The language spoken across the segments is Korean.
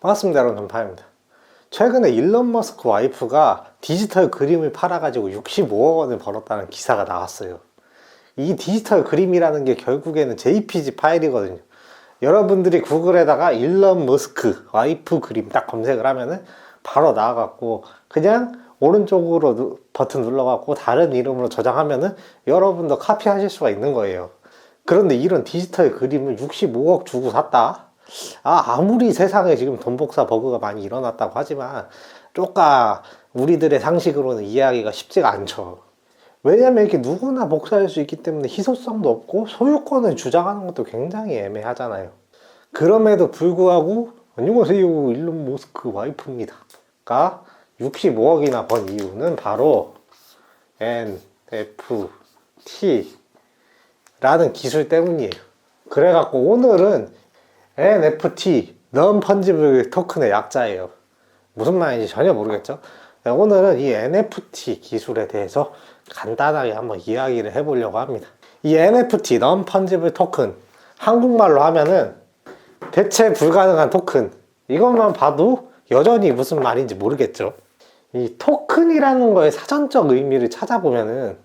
반갑습니다, 여러분. 전파입니다. 최근에 일론 머스크 와이프가 디지털 그림을 팔아가지고 65억 원을 벌었다는 기사가 나왔어요. 이 디지털 그림이라는 게 결국에는 JPG 파일이거든요. 여러분들이 구글에다가 일론 머스크 와이프 그림 딱 검색을 하면은 바로 나와갖고 그냥 오른쪽으로 버튼 눌러갖고 다른 이름으로 저장하면은 여러분도 카피하실 수가 있는 거예요. 그런데 이런 디지털 그림을 65억 주고 샀다? 아무리 세상에 지금 돈 복사 버그가 많이 일어났다고 하지만 쪼까 우리들의 상식으로는 이해하기가 쉽지가 않죠. 왜냐면 이렇게 누구나 복사할 수 있기 때문에 희소성도 없고 소유권을 주장하는 것도 굉장히 애매하잖아요. 그럼에도 불구하고 안녕하세요, 일론 머스크 와이프입니다 가 65억이나 번 이유는 바로 NFT 라는 기술 때문이에요. 그래갖고 오늘은 NFT, Non-Fungible 토큰의 약자예요. 무슨 말인지 전혀 모르겠죠? 오늘은 이 NFT 기술에 대해서 간단하게 한번 이야기를 해보려고 합니다. 이 NFT, Non-Fungible 토큰, 한국말로 하면은 대체 불가능한 토큰, 이것만 봐도 여전히 무슨 말인지 모르겠죠? 이 토큰이라는 거의 사전적 의미를 찾아보면은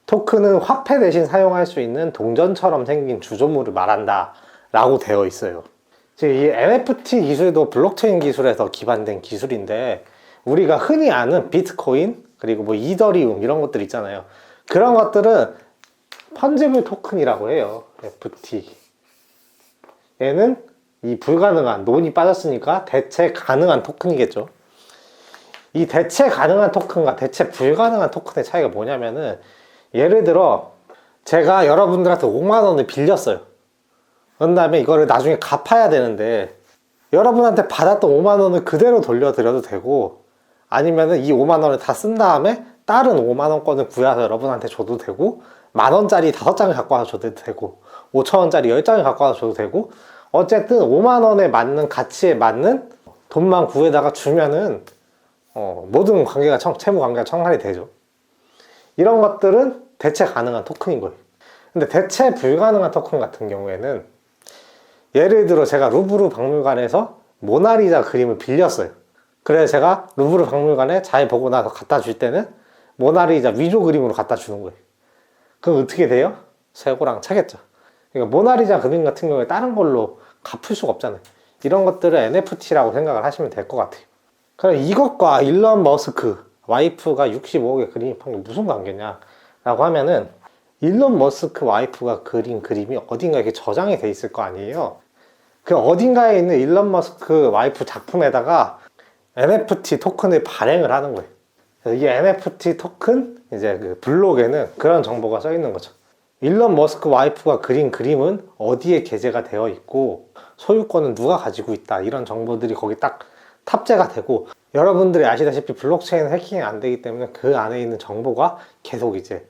토큰은 화폐 대신 사용할 수 있는 동전처럼 생긴 주조물을 말한다 라고 되어 있어요. 지금 이 NFT 기술도 블록체인 기술에서 기반된 기술인데 우리가 흔히 아는 비트코인 그리고 뭐 이더리움 이런 것들 있잖아요. 그런 것들은 펀지블 토큰이라고 해요. FT 얘는 이 불가능한, 논이 빠졌으니까 대체 가능한 토큰이겠죠. 이 대체 가능한 토큰과 대체 불가능한 토큰의 차이가 뭐냐면은, 예를 들어 제가 여러분들한테 5만 원을 빌렸어요. 그런 다음에 이거를 나중에 갚아야 되는데 여러분한테 받았던 5만 원을 그대로 돌려드려도 되고, 아니면은 이 5만 원을 다 쓴 다음에 다른 5만 원권을 구해서 여러분한테 줘도 되고, 만 원짜리 5장을 갖고 와서 줘도 되고, 5천 원짜리 10장을 갖고 와서 줘도 되고, 어쨌든 5만 원에 맞는 가치에 맞는 돈만 구해다가 주면은 모든 관계가 채무 관계가 청산이 되죠. 이런 것들은 대체 가능한 토큰인 거예요. 근데 대체 불가능한 토큰 같은 경우에는, 예를 들어 제가 루브르 박물관에서 모나리자 그림을 빌렸어요. 그래서 제가 루브르 박물관에 잘 보고 나서 갖다 줄 때는 모나리자 위조 그림으로 갖다 주는 거예요. 그럼 어떻게 돼요? 쇠고랑 차겠죠. 그러니까 모나리자 그림 같은 경우에 다른 걸로 갚을 수가 없잖아요. 이런 것들을 NFT라고 생각을 하시면 될 것 같아요. 그럼 이것과 일론 머스크 와이프가 65억의 그림이 판 게 무슨 관계냐 라고 하면은, 일론 머스크 와이프가 그린 그림이 어딘가에 이렇게 저장이 돼 있을 거 아니에요. 그 어딘가에 있는 일론 머스크 와이프 작품에다가 NFT 토큰을 발행을 하는 거예요. 그래서 이 NFT 토큰 이제 그 블록에는 그런 정보가 써 있는 거죠. 일론 머스크 와이프가 그린 그림은 어디에 게재가 되어 있고 소유권은 누가 가지고 있다, 이런 정보들이 거기 딱 탑재가 되고, 여러분들이 아시다시피 블록체인 해킹이 안 되기 때문에 그 안에 있는 정보가 계속 이제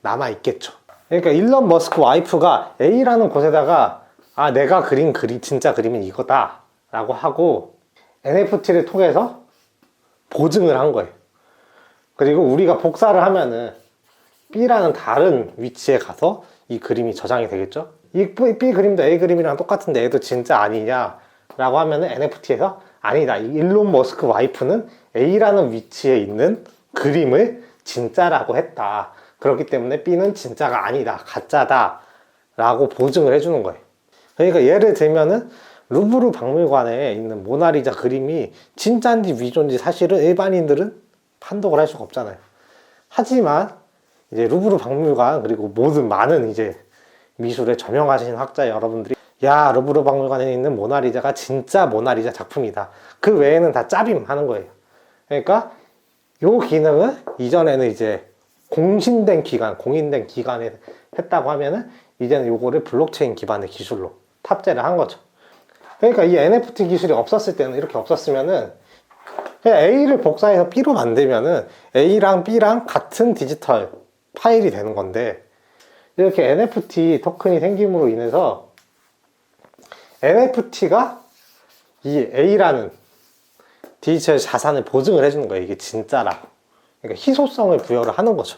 남아 있겠죠. 그러니까 일론 머스크 와이프가 A라는 곳에다가 내가 그린 진짜 그림은 이거다 라고 하고 NFT를 통해서 보증을 한 거예요. 그리고 우리가 복사를 하면은 B라는 다른 위치에 가서 이 그림이 저장이 되겠죠. 이 B 그림도 A 그림이랑 똑같은데 얘도 진짜 아니냐 라고 하면은 NFT에서 아니다, 일론 머스크 와이프는 A라는 위치에 있는 그림을 진짜라고 했다, 그렇기 때문에 B는 진짜가 아니다, 가짜다 라고 보증을 해주는 거예요. 그러니까 예를 들면은 루브르 박물관에 있는 모나리자 그림이 진짜인지 위조인지 사실은 일반인들은 판독을 할 수가 없잖아요. 하지만 이제 루브르 박물관 그리고 모든 많은 이제 미술에 저명하신 학자 여러분들이 루브르 박물관에 있는 모나리자가 진짜 모나리자 작품이다, 그 외에는 다 짜빔 하는 거예요. 그러니까 요 기능은 이전에는 이제 공인된 기관에 했다고 하면은 이제는 요거를 블록체인 기반의 기술로 탑재를 한 거죠. 그러니까 이 NFT 기술이 없었을 때는, 이렇게 없었으면은 그냥 A를 복사해서 B로 만들면은 A랑 B랑 같은 디지털 파일이 되는 건데, 이렇게 NFT 토큰이 생김으로 인해서 NFT가 이 A라는 디지털 자산을 보증을 해주는 거예요. 이게 진짜라고. 그러니까 희소성을 부여를 하는 거죠.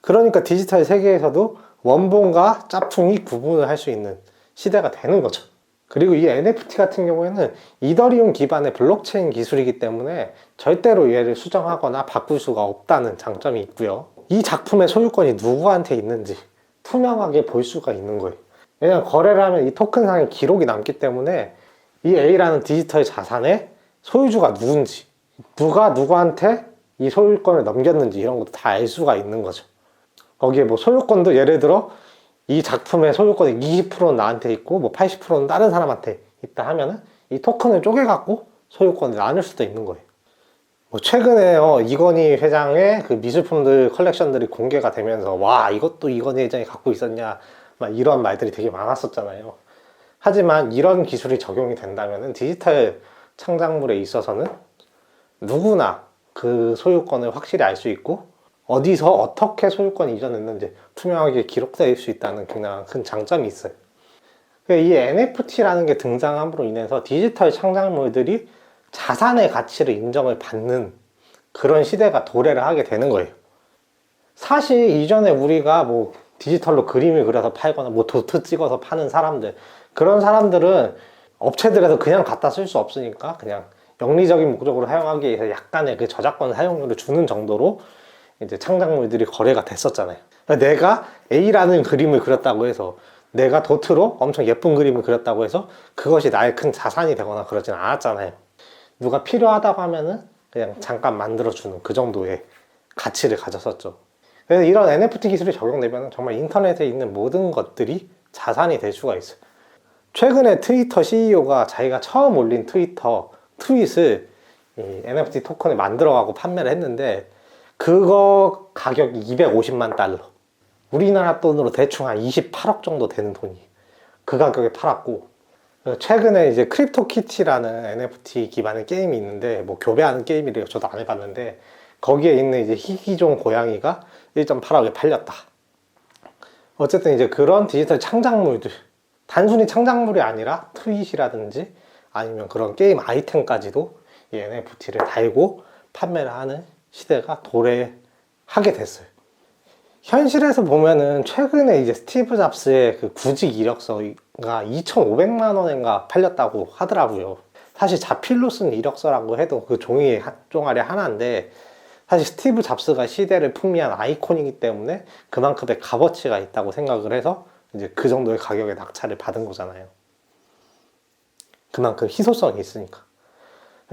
그러니까 디지털 세계에서도 원본과 짝퉁이 구분을 할 수 있는 시대가 되는 거죠. 그리고 이 NFT 같은 경우에는 이더리움 기반의 블록체인 기술이기 때문에 절대로 얘를 수정하거나 바꿀 수가 없다는 장점이 있고요. 이 작품의 소유권이 누구한테 있는지 투명하게 볼 수가 있는 거예요. 왜냐하면 거래를 하면 이 토큰상에 기록이 남기 때문에 이 A라는 디지털 자산의 소유주가 누군지, 누가 누구한테 이 소유권을 넘겼는지 이런 것도 다 알 수가 있는 거죠. 거기에 뭐 소유권도 예를 들어 이 작품의 소유권의 20%는 나한테 있고 뭐 80%는 다른 사람한테 있다 하면은 이 토큰을 쪼개갖고 소유권을 나눌 수도 있는 거예요. 뭐 최근에 이건희 회장의 그 미술품들 컬렉션들이 공개가 되면서 와, 이것도 이건희 회장이 갖고 있었냐 막 이런 말들이 되게 많았었잖아요. 하지만 이런 기술이 적용이 된다면은 디지털 창작물에 있어서는 누구나 그 소유권을 확실히 알 수 있고 어디서 어떻게 소유권이 이전했는지 투명하게 기록될 수 있다는 굉장히 큰 장점이 있어요. 이 NFT라는 게 등장함으로 인해서 디지털 창작물들이 자산의 가치를 인정을 받는 그런 시대가 도래를 하게 되는 거예요. 사실 이전에 우리가 뭐 디지털로 그림을 그려서 팔거나 뭐 도트 찍어서 파는 사람들, 그런 사람들은 업체들에서 그냥 갖다 쓸 수 없으니까 그냥 영리적인 목적으로 사용하기 위해서 약간의 그 저작권 사용료를 주는 정도로 이제 창작물들이 거래가 됐었잖아요. 내가 A라는 그림을 그렸다고 해서, 내가 도트로 엄청 예쁜 그림을 그렸다고 해서 그것이 나의 큰 자산이 되거나 그러진 않았잖아요. 누가 필요하다고 하면은 그냥 잠깐 만들어주는 그 정도의 가치를 가졌었죠. 그래서 이런 NFT 기술이 적용되면 정말 인터넷에 있는 모든 것들이 자산이 될 수가 있어요. 최근에 트위터 CEO가 자기가 처음 올린 트윗을 이 NFT 토큰을 만들어가고 판매를 했는데 그거 가격이 250만 달러. 우리나라 돈으로 대충 한 28억 정도 되는 돈이 그 가격에 팔았고, 최근에 이제 크립토키티라는 NFT 기반의 게임이 있는데 뭐 교배하는 게임이래요. 저도 안 해봤는데 거기에 있는 이제 희귀종 고양이가 1.8억에 팔렸다. 어쨌든 이제 그런 디지털 창작물들, 단순히 창작물이 아니라 트윗이라든지 아니면 그런 게임 아이템까지도 이 NFT를 달고 판매를 하는 시대가 도래하게 됐어요. 현실에서 보면은 최근에 이제 스티브 잡스의 그 구직 이력서가 2,500만 원인가 팔렸다고 하더라고요. 사실 자필로 쓴 이력서라고 해도 그 종이 종아리 하나인데, 사실 스티브 잡스가 시대를 풍미한 아이콘이기 때문에 그만큼의 값어치가 있다고 생각을 해서 이제 그 정도의 가격에 낙찰을 받은 거잖아요. 그만큼 희소성이 있으니까.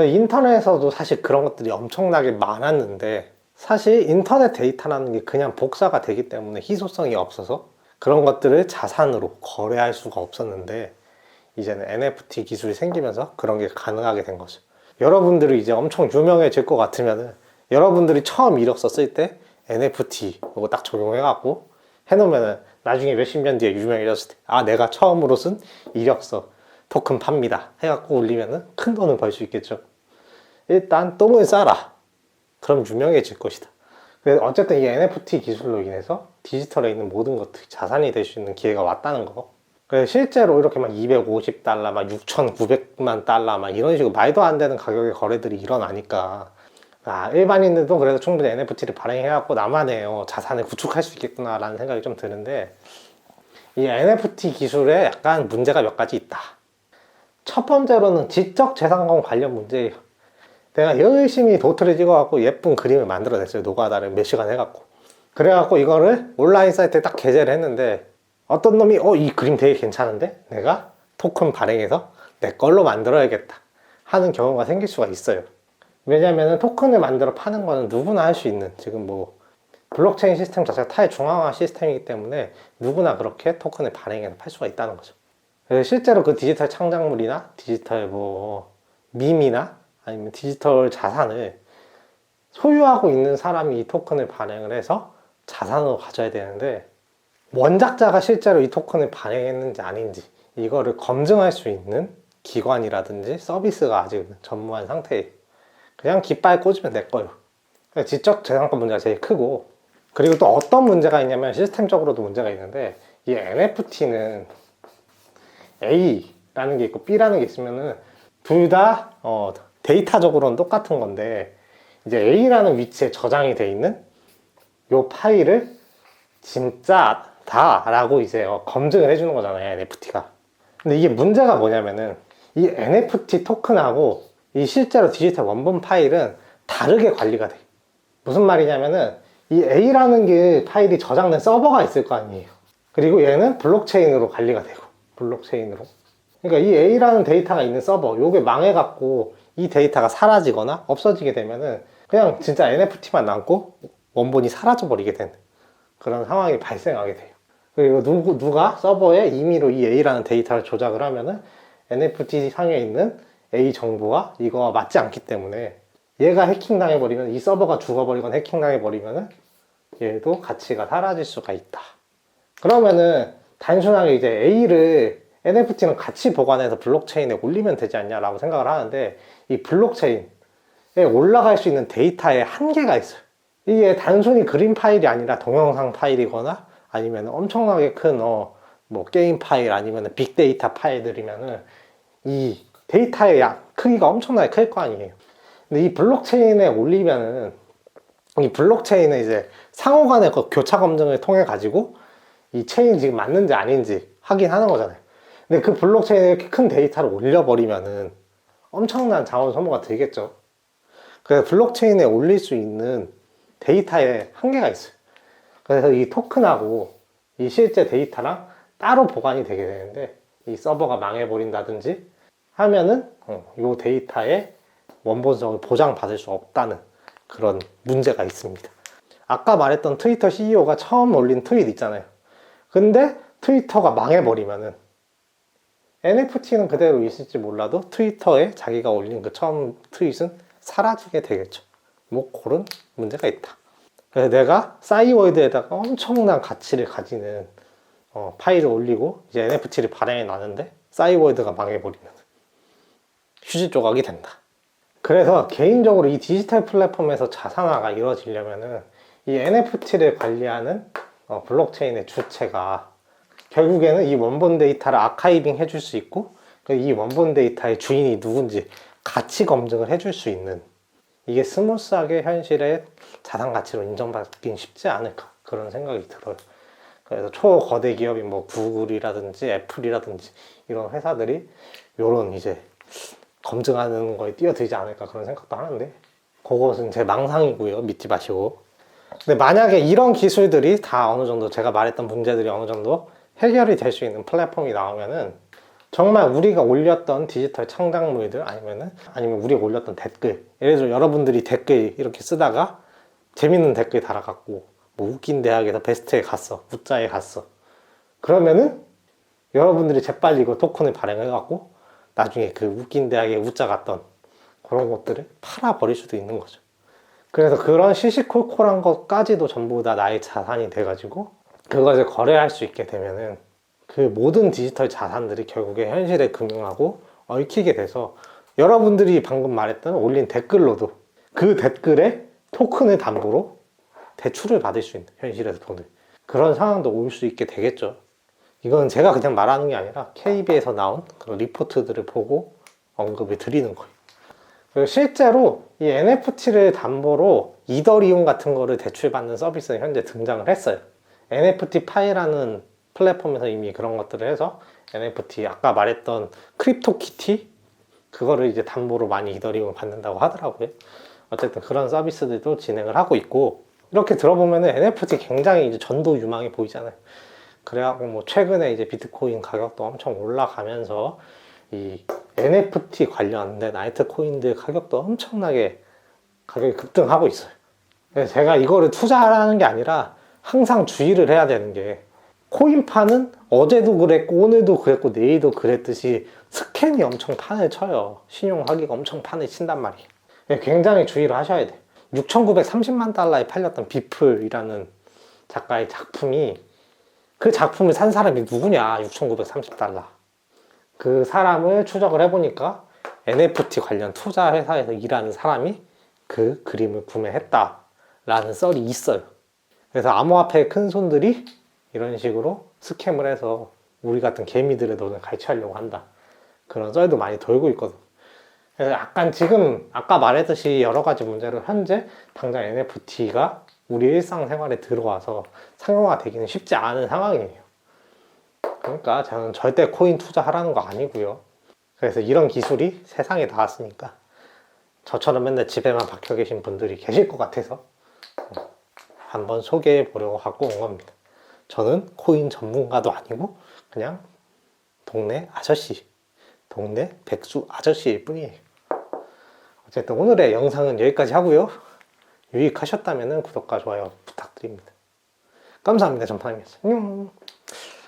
인터넷에서도 사실 그런 것들이 엄청나게 많았는데, 사실 인터넷 데이터라는 게 그냥 복사가 되기 때문에 희소성이 없어서 그런 것들을 자산으로 거래할 수가 없었는데, 이제는 NFT 기술이 생기면서 그런 게 가능하게 된 거죠. 여러분들이 이제 엄청 유명해질 것 같으면은 여러분들이 처음 이력서 쓸 때 NFT 이거 딱 적용해갖고 해놓으면은 나중에 몇십 년 뒤에 유명해졌을 때, 아, 내가 처음으로 쓴 이력서 토큰 팝니다 해갖고 올리면은 큰 돈을 벌 수 있겠죠. 일단 똥을 싸라. 그럼 유명해질 것이다. 그래서 어쨌든 이 NFT 기술로 인해서 디지털에 있는 모든 것들이 자산이 될 수 있는 기회가 왔다는 거. 그래서 실제로 이렇게 막 250달러, 막 6,900만 달러, 막 이런 식으로 말도 안 되는 가격의 거래들이 일어나니까, 아, 일반인들도 그래서 충분히 NFT를 발행해갖고 나만의 자산을 구축할 수 있겠구나 라는 생각이 좀 드는데, 이 NFT 기술에 약간 문제가 몇 가지 있다. 첫 번째로는 지적재산권 관련 문제예요. 내가 열심히 도트를 찍어갖고 예쁜 그림을 만들어냈어요. 노가다를 몇 시간 해갖고. 그래갖고 이거를 온라인 사이트에 딱 게재를 했는데 어떤 놈이 이 그림 되게 괜찮은데? 내가 토큰 발행해서 내 걸로 만들어야겠다 하는 경우가 생길 수가 있어요. 왜냐면은 토큰을 만들어 파는 거는 누구나 할 수 있는, 지금 뭐 블록체인 시스템 자체가 탈중앙화 시스템이기 때문에 누구나 그렇게 토큰을 발행해서 팔 수가 있다는 거죠. 그래서 실제로 그 디지털 창작물이나 디지털 뭐 밈이나 아니면 디지털 자산을 소유하고 있는 사람이 이 토큰을 발행을 해서 자산으로 가져야 되는데, 원작자가 실제로 이 토큰을 발행했는지 아닌지 이거를 검증할 수 있는 기관이라든지 서비스가 아직 전무한 상태예요. 그냥 깃발 꽂으면 될 거예요. 지적재산권 문제가 제일 크고, 그리고 또 어떤 문제가 있냐면 시스템적으로도 문제가 있는데, 이 NFT는 A라는 게 있고 B라는 게 있으면은 둘 다 데이터적으로는 똑같은 건데, 이제 A라는 위치에 저장이 돼 있는 요 파일을 진짜다라고 이제 검증을 해주는 거잖아요, NFT가. 근데 이게 문제가 뭐냐면은 이 NFT 토큰하고 이 실제로 디지털 원본 파일은 다르게 관리가 돼. 무슨 말이냐면은 이 A라는 게 파일이 저장된 서버가 있을 거 아니에요. 그리고 얘는 블록체인으로 관리가 되고, 블록체인으로. 그러니까 이 A라는 데이터가 있는 서버, 요게 망해갖고 이 데이터가 사라지거나 없어지게 되면은 그냥 진짜 NFT만 남고 원본이 사라져버리게 되는 그런 상황이 발생하게 돼요. 그리고 누가 서버에 임의로 이 A라는 데이터를 조작을 하면은 NFT 상에 있는 A 정보가 이거와 맞지 않기 때문에 얘가 해킹당해버리면, 이 서버가 죽어버리거나 해킹당해버리면은 얘도 가치가 사라질 수가 있다. 그러면은 단순하게 이제 A를 NFT는 같이 보관해서 블록체인에 올리면 되지 않냐라고 생각을 하는데, 이 블록체인에 올라갈 수 있는 데이터에 한계가 있어요. 이게 단순히 그림 파일이 아니라 동영상 파일이거나 아니면 엄청나게 큰 뭐 게임 파일 아니면 빅데이터 파일들이면은 이 데이터의 크기가 엄청나게 클 거 아니에요. 근데 이 블록체인에 올리면은 이 블록체인은 이제 상호 간의 그 교차 검증을 통해 가지고 이 체인이 지금 맞는지 아닌지 확인하는 거잖아요. 근데 그 블록체인에 이렇게 큰 데이터를 올려버리면은 엄청난 자원 소모가 들겠죠. 그래서 블록체인에 올릴 수 있는 데이터에 한계가 있어요. 그래서 이 토큰하고 이 실제 데이터랑 따로 보관이 되게 되는데, 이 서버가 망해버린다든지 하면은 이 데이터의 원본성을 보장받을 수 없다는 그런 문제가 있습니다. 아까 말했던 트위터 CEO가 처음 올린 트윗 있잖아요. 근데 트위터가 망해버리면은 NFT는 그대로 있을지 몰라도 트위터에 자기가 올린 그 처음 트윗은 사라지게 되겠죠. 뭐 그런 문제가 있다. 그래서 내가 싸이월드에다가 엄청난 가치를 가지는 파일을 올리고 이제 NFT를 발행해 놨는데 싸이월드가 망해버리면 휴지 조각이 된다. 그래서 개인적으로 이 디지털 플랫폼에서 자산화가 이루어지려면은 이 NFT를 관리하는 블록체인의 주체가 결국에는 이 원본 데이터를 아카이빙 해줄 수 있고, 이 원본 데이터의 주인이 누군지 가치 검증을 해줄 수 있는, 이게 스무스하게 현실의 자산 가치로 인정받긴 쉽지 않을까, 그런 생각이 들어요. 그래서 초거대 기업인 뭐 구글이라든지 애플이라든지 이런 회사들이 요런 이제 검증하는 거에 뛰어들지 않을까, 그런 생각도 하는데, 그것은 제 망상이고요. 믿지 마시고. 근데 만약에 이런 기술들이 다 어느 정도, 제가 말했던 문제들이 어느 정도 해결이 될 수 있는 플랫폼이 나오면은 정말 우리가 올렸던 디지털 창작물들 아니면 우리가 올렸던 댓글, 예를 들어 여러분들이 댓글 이렇게 쓰다가 재밌는 댓글 달아갖고 뭐 웃긴 대학에서 베스트에 갔어, 우짜에 갔어, 그러면은 여러분들이 재빨리 이거 토큰을 발행해갖고 나중에 그 웃긴 대학에 우짜 갔던 그런 것들을 팔아버릴 수도 있는 거죠. 그래서 그런 시시콜콜한 것까지도 전부 다 나의 자산이 돼가지고 그것을 거래할 수 있게 되면은 그 모든 디지털 자산들이 결국에 현실의 금융하고 얽히게 돼서 여러분들이 방금 말했던 올린 댓글로도 그 댓글에 토큰을 담보로 대출을 받을 수 있는, 현실에서 돈을, 그런 상황도 올 수 있게 되겠죠. 이건 제가 그냥 말하는 게 아니라 KB에서 나온 그런 리포트들을 보고 언급을 드리는 거예요. 그리고 실제로 이 NFT를 담보로 이더리움 같은 거를 대출받는 서비스는 현재 등장을 했어요. NFT 파이라는 플랫폼에서 이미 그런 것들을 해서 NFT, 아까 말했던 크립토키티, 그거를 이제 담보로 많이 이더리움을 받는다고 하더라고요. 어쨌든 그런 서비스들도 진행을 하고 있고, 이렇게 들어보면 NFT 굉장히 이제 전도 유망해 보이잖아요. 그래갖고 뭐 최근에 이제 비트코인 가격도 엄청 올라가면서 이 NFT 관련된 알트코인들 가격도 엄청나게 가격이 급등하고 있어요. 그래서 제가 이거를 투자하는 게 아니라 항상 주의를 해야 되는 게, 코인파는 어제도 그랬고 오늘도 그랬고 내일도 그랬듯이 스캔이 엄청 판을 쳐요. 신용하기가 엄청 판을 친단 말이에요. 굉장히 주의를 하셔야 돼요. 6,930만 달러에 팔렸던 비플이라는 작가의 작품이, 그 작품을 산 사람이 누구냐, 6,930달러. 그 사람을 추적을 해보니까 NFT 관련 투자 회사에서 일하는 사람이 그 그림을 구매했다라는 썰이 있어요. 그래서 암호화폐 큰 손들이 이런 식으로 스캠을 해서 우리 같은 개미들의 돈을 갈취하려고 한다, 그런 썰도 많이 돌고 있거든. 그래서 약간 지금 아까 말했듯이 여러 가지 문제로 현재 당장 NFT가 우리 일상생활에 들어와서 상용화 되기는 쉽지 않은 상황이에요. 그러니까 저는 절대 코인 투자하라는 거 아니고요. 그래서 이런 기술이 세상에 나왔으니까 저처럼 맨날 집에만 박혀 계신 분들이 계실 것 같아서 한번 소개해 보려고 갖고 온 겁니다. 저는 코인 전문가도 아니고 그냥 동네 아저씨, 동네 백수 아저씨일 뿐이에요. 어쨌든 오늘의 영상은 여기까지 하고요. 유익하셨다면 구독과 좋아요 부탁드립니다. 감사합니다. 전파님이었어요. 안녕.